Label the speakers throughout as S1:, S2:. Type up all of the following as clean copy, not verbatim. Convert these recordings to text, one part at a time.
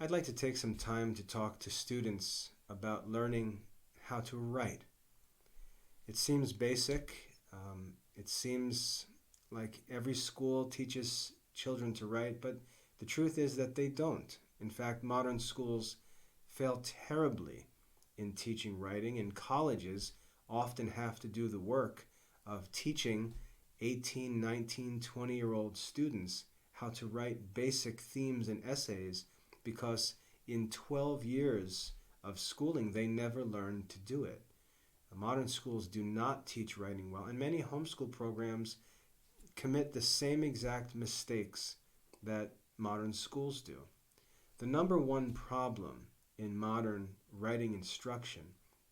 S1: I'd like to take some time to talk to students about learning how to write. It seems basic. It seems like every school teaches children to write, but the truth is that they don't. In fact, modern schools fail terribly in teaching writing, and colleges often have to do the work of teaching 18, 19, 20-year-old students how to write basic themes and essays because in 12 years of schooling they never learned to do it. Modern schools do not teach writing well, and many homeschool programs commit the same exact mistakes that modern schools do. The number one problem in modern writing instruction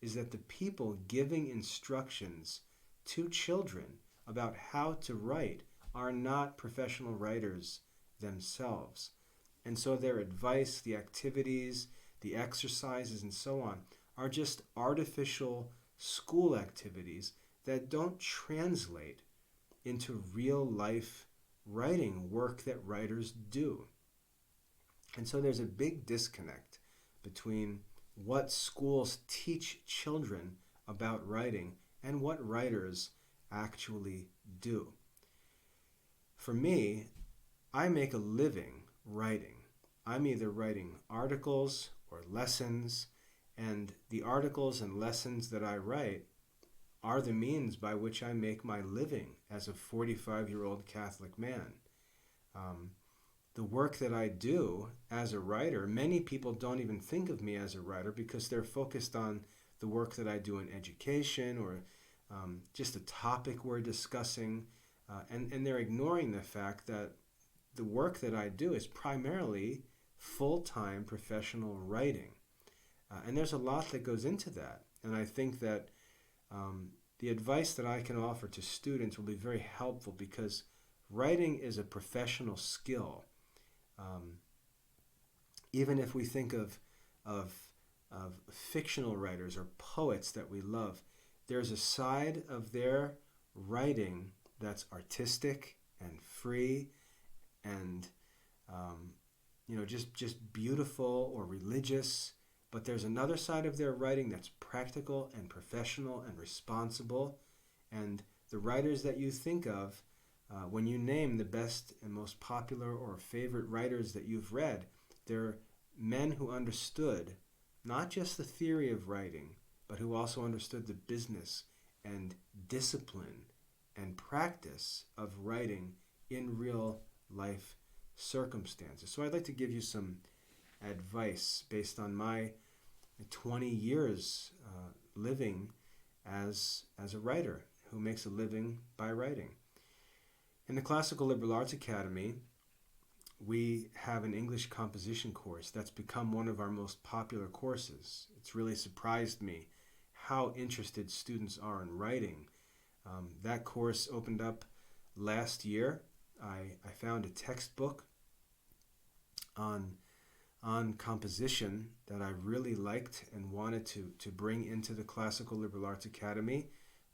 S1: is that the people giving instructions to children about how to write are not professional writers themselves. And so their advice, the activities, the exercises, and so on are just artificial school activities that don't translate into real life writing work that writers do. And so there's a big disconnect between what schools teach children about writing and what writers actually do. For me, I make a living writing. I'm either writing articles or lessons, and the articles and lessons that I write are the means by which I make my living as a 45-year-old Catholic man. The work that I do as a writer, many people don't even think of me as a writer because they're focused on the work that I do in education or just a topic we're discussing, and they're ignoring the fact that the work that I do is primarily full-time professional writing. And there's a lot that goes into that. And I think that the advice that I can offer to students will be very helpful because writing is a professional skill. Even if we think of fictional writers or poets that we love, there's a side of their writing that's artistic and free and just beautiful or religious. But there's another side of their writing that's practical and professional and responsible. And the writers that you think of, when you name the best and most popular or favorite writers that you've read, they're men who understood not just the theory of writing, but who also understood the business and discipline and practice of writing in real life circumstances. So I'd like to give you some advice based on my 20 years living as a writer who makes a living by writing. In the Classical Liberal Arts Academy, we have an English composition course that's become one of our most popular courses. It's really surprised me how interested students are in writing. That course opened up last year. I found a textbook on composition that I really liked and wanted to bring into the Classical Liberal Arts Academy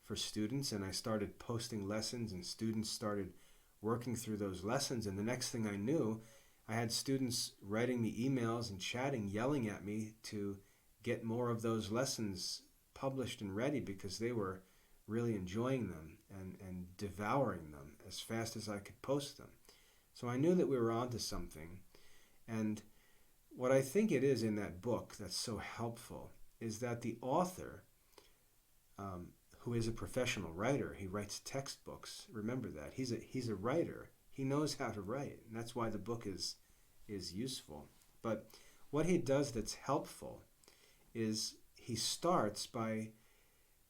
S1: for students, and I started posting lessons and students started working through those lessons, and the next thing I knew, I had students writing me emails and chatting, yelling at me to get more of those lessons published and ready because they were really enjoying them and devouring them as fast as I could post them. So I knew that we were onto something. And what I think it is in that book that's so helpful is that the author, who is a professional writer, he writes textbooks. Remember that. He's a writer. He knows how to write, and that's why the book is useful. But what he does that's helpful is he starts by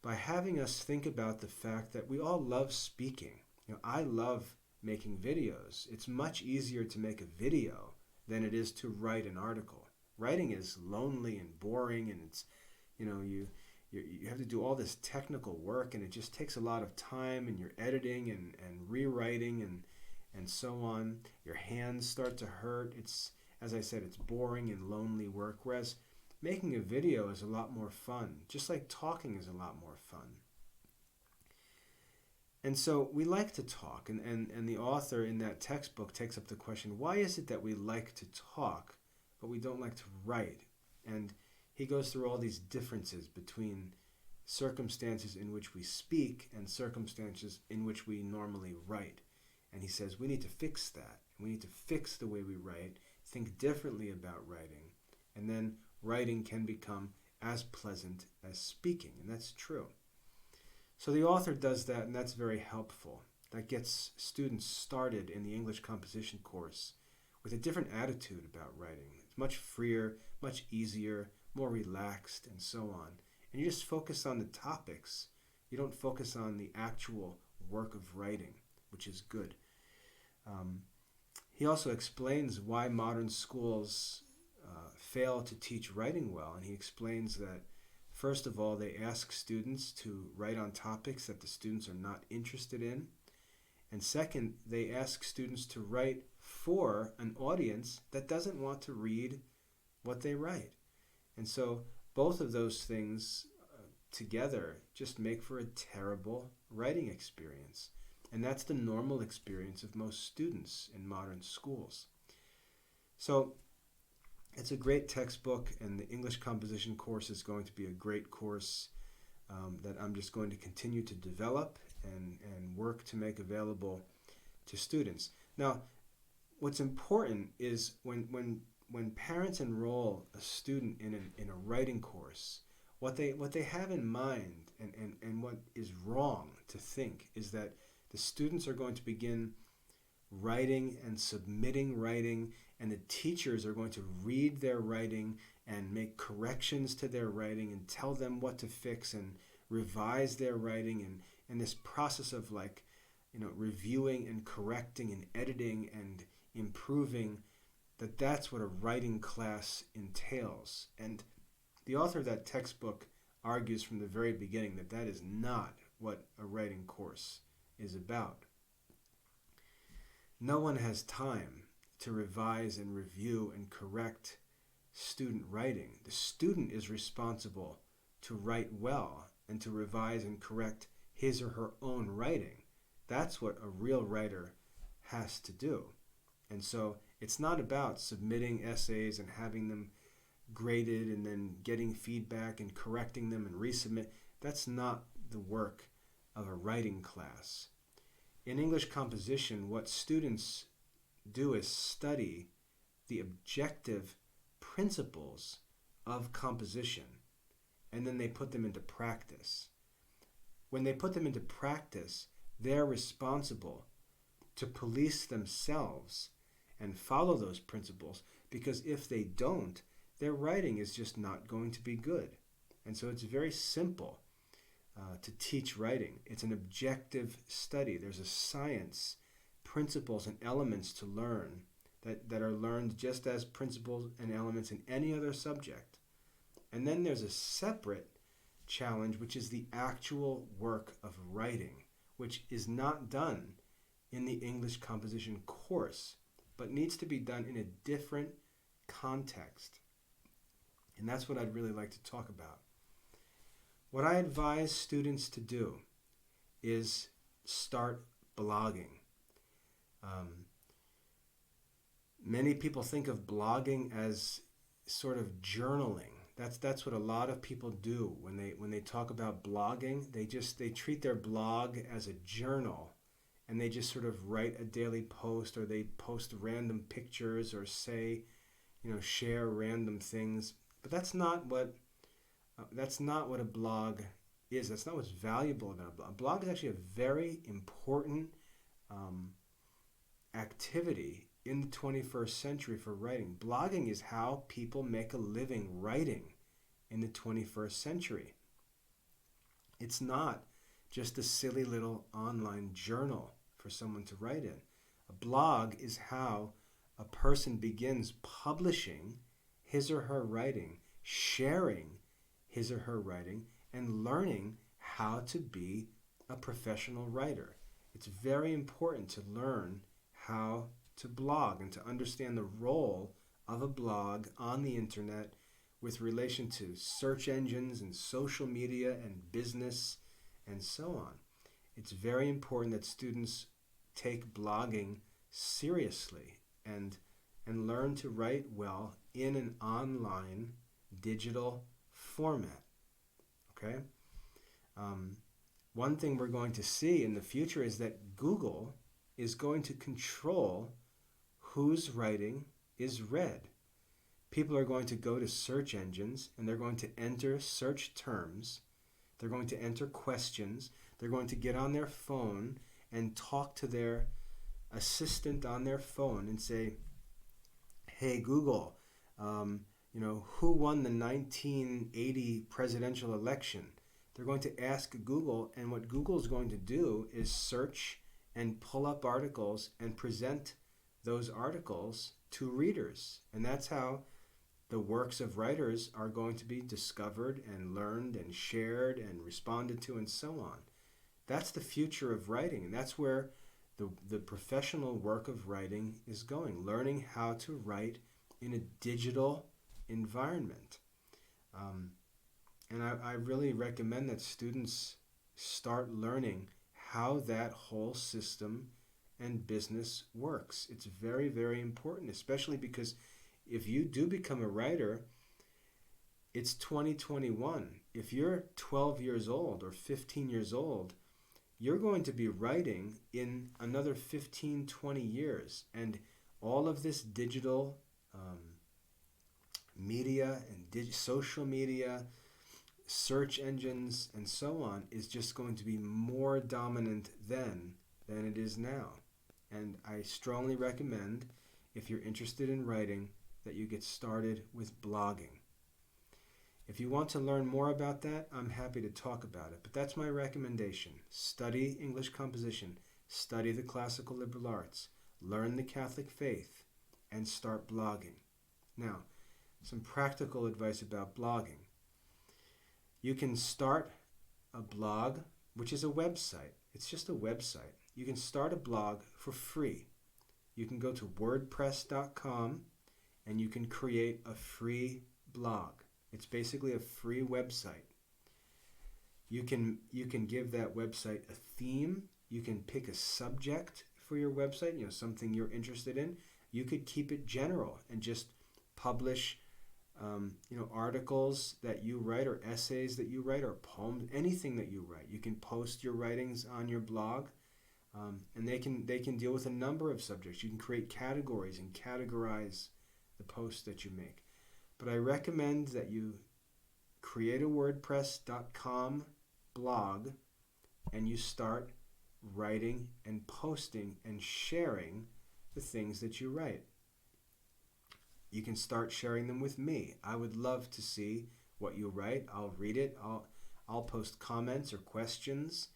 S1: having us think about the fact that we all love speaking. I love making videos. It's much easier to make a video than it is to write an article. Writing is lonely and boring, and it's you have to do all this technical work, and it just takes a lot of time, and you're editing and rewriting and so on. Your hands start to hurt. It's, as I said, it's boring and lonely work, whereas making a video is a lot more fun, just like talking is a lot more fun. And so we like to talk, and the author in that textbook takes up the question, why is it that we like to talk but we don't like to write. And he goes through all these differences between circumstances in which we speak and circumstances in which we normally write. And he says we need to fix that. We need to fix the way we write, think differently about writing, and then writing can become as pleasant as speaking, and that's true. So the author does that, and that's very helpful. That gets students started in the English composition course with a different attitude about writing. It's much freer, much easier, more relaxed, and so on. And you just focus on the topics. You don't focus on the actual work of writing, which is good. He also explains why modern schools fail to teach writing well, and he explains that first of all, they ask students to write on topics that the students are not interested in. And second, they ask students to write for an audience that doesn't want to read what they write. And so both of those things together just make for a terrible writing experience. And that's the normal experience of most students in modern schools. So it's a great textbook, and the English composition course is going to be a great course that I'm just going to continue to develop and work to make available to students. Now, what's important is when parents enroll a student in a writing course, what they have in mind and what is wrong to think is that the students are going to begin writing and submitting writing, and the teachers are going to read their writing and make corrections to their writing and tell them what to fix and revise their writing, and this process of reviewing and correcting and editing and improving, that's what a writing class entails. And the author of that textbook argues from the very beginning that is not what a writing course is about. No one has time to revise and review and correct student writing. The student is responsible to write well and to revise and correct his or her own writing. That's what a real writer has to do. And so it's not about submitting essays and having them graded and then getting feedback and correcting them and resubmit. That's not the work of a writing class. In English composition, what students do is study the objective principles of composition, and then they put them into practice. When they put them into practice, they're responsible to police themselves and follow those principles, because if they don't, their writing is just not going to be good. And so it's very simple to teach writing. It's an objective study. There's a science, principles and elements to learn that are learned just as principles and elements in any other subject. And then there's a separate challenge, which is the actual work of writing, which is not done in the English composition course, but needs to be done in a different context. And that's what I'd really like to talk about. What I advise students to do is start blogging. Many people think of blogging as sort of journaling. That's what a lot of people do when they talk about blogging. They treat their blog as a journal, and they just sort of write a daily post, or they post random pictures, or share random things. But that's not what a blog is. That's not what's valuable about a blog. A blog is actually a very important activity in the 21st century for writing. Blogging is how people make a living writing in the 21st century. It's not just a silly little online journal for someone to write in. A blog is how a person begins publishing his or her writing, sharing his or her writing, and learning how to be a professional writer. It's very important to learn how to blog and to understand the role of a blog on the internet with relation to search engines and social media and business and so on. It's very important that students take blogging seriously and learn to write well in an online digital format. Okay? One thing we're going to see in the future is that Google is going to control whose writing is read. People are going to go to search engines and they're going to enter search terms. They're going to enter questions. They're going to get on their phone and talk to their assistant on their phone and say, hey, Google, who won the 1980 presidential election? They're going to ask Google, and what Google's going to do is search and pull up articles and present those articles to readers. And that's how the works of writers are going to be discovered and learned and shared and responded to and so on. That's the future of writing, and that's where the professional work of writing is going, learning how to write in a digital environment. And I really recommend that students start learning how that whole system and business works. It's very, very important, especially because if you do become a writer, it's 2021. If you're 12 years old or 15 years old, you're going to be writing in another 15, 20 years. And all of this digital media and social media, search engines, and so on is just going to be more dominant then than it is now. And I strongly recommend, if you're interested in writing, that you get started with blogging. If you want to learn more about that, I'm happy to talk about it. But that's my recommendation. Study English composition, study the classical liberal arts, learn the Catholic faith, and start blogging. Now, some practical advice about blogging. You can start a blog, which is a website. It's just a website. You can start a blog for free. You can go to wordpress.com and you can create a free blog. It's basically a free website. You can give that website a theme. You can pick a subject for your website, something you're interested in. You could keep it general and just publish articles that you write or essays that you write or poems, anything that you write. You can post your writings on your blog, and they can deal with a number of subjects. You can create categories and categorize the posts that you make. But I recommend that you create a WordPress.com blog and you start writing and posting and sharing the things that you write. You can start sharing them with me. I would love to see what you write. I'll read it. I'll post comments or questions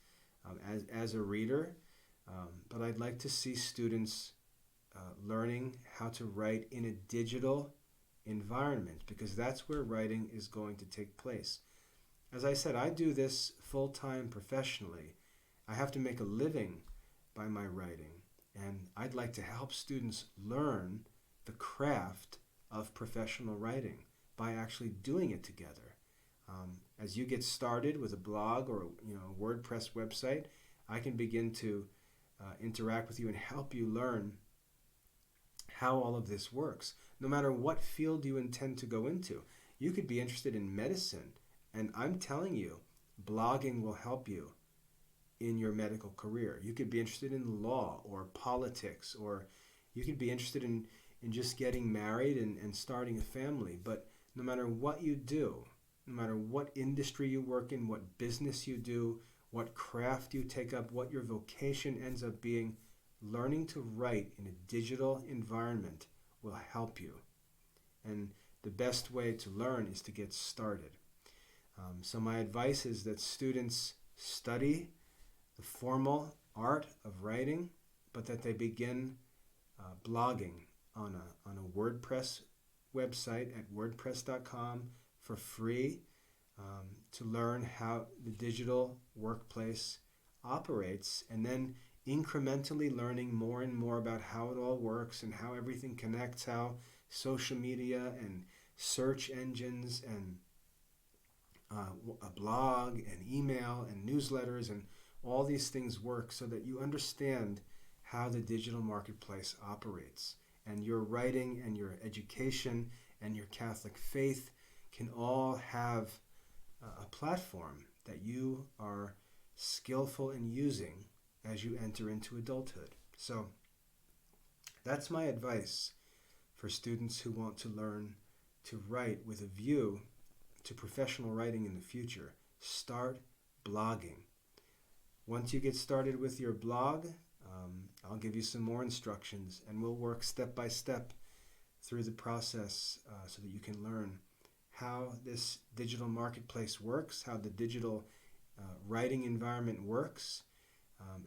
S1: as a reader. But I'd like to see students learning how to write in a digital environment, because that's where writing is going to take place. As I said, I do this full-time professionally. I have to make a living by my writing, and I'd like to help students learn the craft of professional writing by actually doing it together. As you get started with a blog or a WordPress website, I can begin to interact with you and help you learn how all of this works. No matter what field you intend to go into, you could be interested in medicine, and I'm telling you, blogging will help you in your medical career. You could be interested in law or politics, or you could be interested in just getting married and starting a family. But no matter what you do, no matter what industry you work in, what business you do, what craft you take up, what your vocation ends up being, learning to write in a digital environment will help you. And the best way to learn is to get started. So my advice is that students study the formal art of writing, but that they begin blogging on a WordPress website at wordpress.com for free to learn how the digital workplace operates, and then incrementally learning more and more about how it all works and how everything connects, how social media and search engines and a blog and email and newsletters and all these things work, so that you understand how the digital marketplace operates. And your writing and your education and your Catholic faith can all have a platform that you are skillful in using as you enter into adulthood. So that's my advice for students who want to learn to write with a view to professional writing in the future. Start blogging. Once you get started with your blog, I'll give you some more instructions, and we'll work step by step through the process so that you can learn how this digital marketplace works, how the digital writing environment works,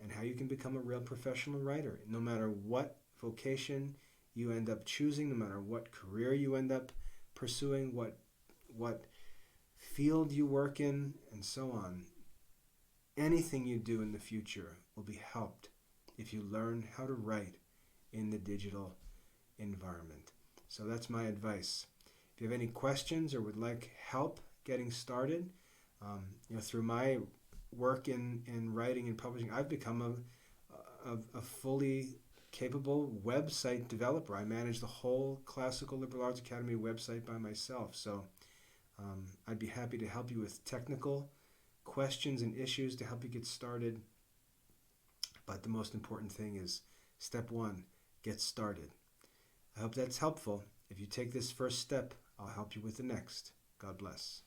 S1: and how you can become a real professional writer. No matter what vocation you end up choosing, no matter what career you end up pursuing, what field you work in, and so on, anything you do in the future will be helped if you learn how to write in the digital environment. So that's my advice. If you have any questions or would like help getting started, through my work in writing and publishing, I've become a fully capable website developer. I manage the whole Classical Liberal Arts Academy website by myself. So I'd be happy to help you with technical questions and issues to help you get started. But the most important thing is step one, get started. I hope that's helpful. If you take this first step, I'll help you with the next. God bless.